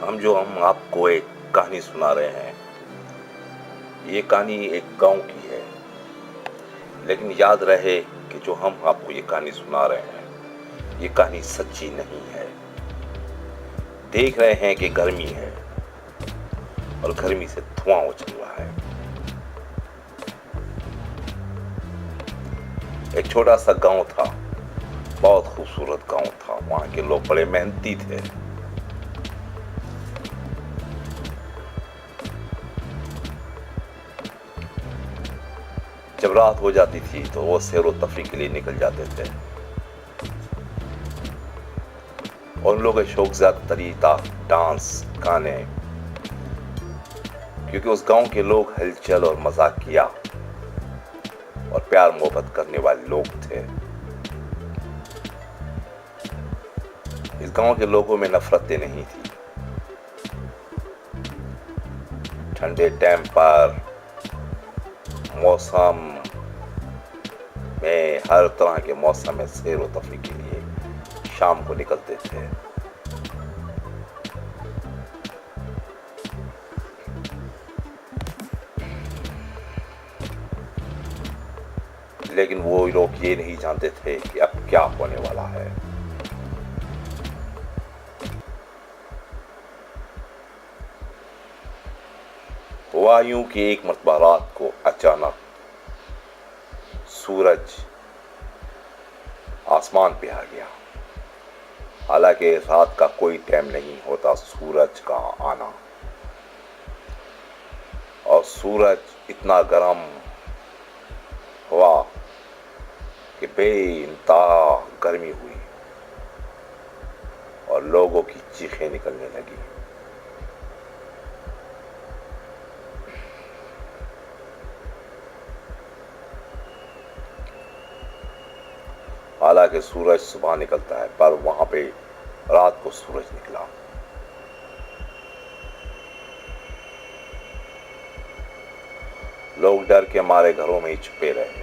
हम आपको एक कहानी सुना रहे हैं। ये कहानी एक गांव की है, लेकिन याद रहे कि जो हम आपको ये कहानी सुना रहे हैं ये कहानी सच्ची नहीं है। देख रहे हैं कि गर्मी है और गर्मी से धुआं उछल रहा है। एक छोटा सा गांव था, बहुत खूबसूरत गांव था। वहां के लोग बड़े मेहनती थे। जब रात हो जाती थी तो वो सैर व तफरीह के लिए निकल जाते थे। और उन लोगों के शौक ज्यादातर ये था डांस, गाने, क्योंकि उस गांव के लोग हलचल और मजाकिया और प्यार मोहब्बत करने वाले लोग थे। इस गांव के लोगों में नफरतें नहीं थी। ठंडे टाइम पर मौसम में, हर तरह के मौसम में सैर व तफरीह के लिए शाम को निकलते थे। लेकिन वो लोग ये नहीं जानते थे कि अब क्या होने वाला है। हुआ यूं कि एक मर्तबा रात को अचानक सूरज आसमान पे आ गया। हालांकि रात का कोई टाइम नहीं होता सूरज का आना, और सूरज इतना गर्म हुआ कि बेइंतहा गर्मी हुई और लोगों की चीखें निकलने लगी। हालांकि सूरज सुबह निकलता है, पर वहां पे रात को सूरज निकला। लोग डर के मारे घरों में ही छुपे रहे।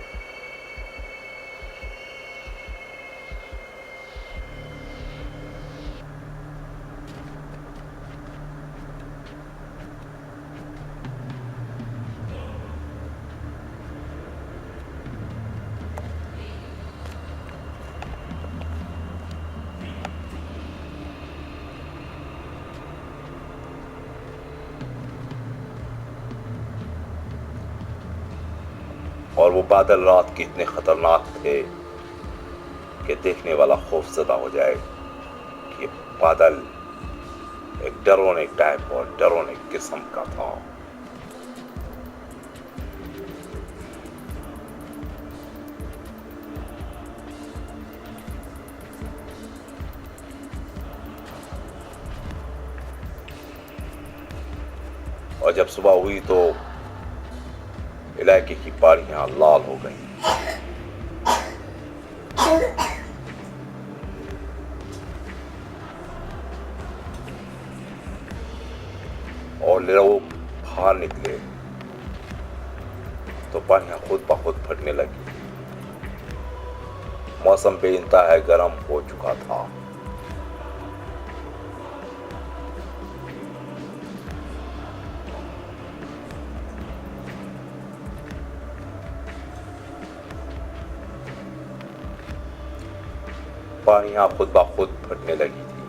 और वो बादल रात के इतने खतरनाक थे कि देखने वाला खौफजदा हो जाए कि बादल एक डरावने टाइप और डरावने किस्म का था। और जब सुबह हुई तो इलाके की पहाड़ियां लाल हो गईं। और लोग बाहर निकले तो पहाड़ियां खुद ब खुद फटने लगी। मौसम बेइंतहा गर्म हो चुका था। पहाड़ियां खुद ब खुद फटने लगी थी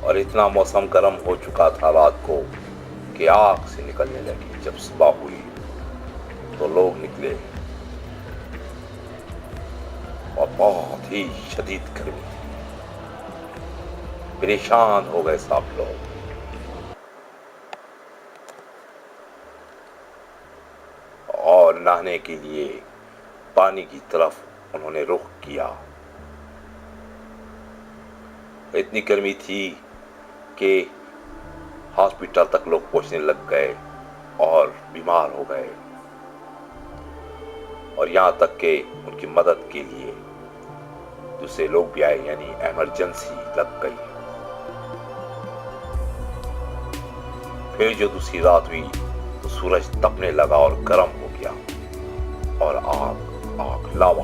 और इतना मौसम गर्म हो चुका था रात को कि आग से निकलने लगी। जब सुबह हुई तो लोग निकले और बहुत ही शदीद गर्मी, परेशान हो गए सब लोग। और नहाने के लिए पानी की तरफ उन्होंने रुख किया। इतनी गर्मी थी कि हॉस्पिटल तक लोग पहुंचने लग गए और बीमार हो गए, और यहां तक कि उनकी मदद के लिए दूसरे लोग भी आए, यानी इमरजेंसी लग गई। फिर जो दूसरी रात हुई तो सूरज तपने लगा और गर्म हो गया और आग लावा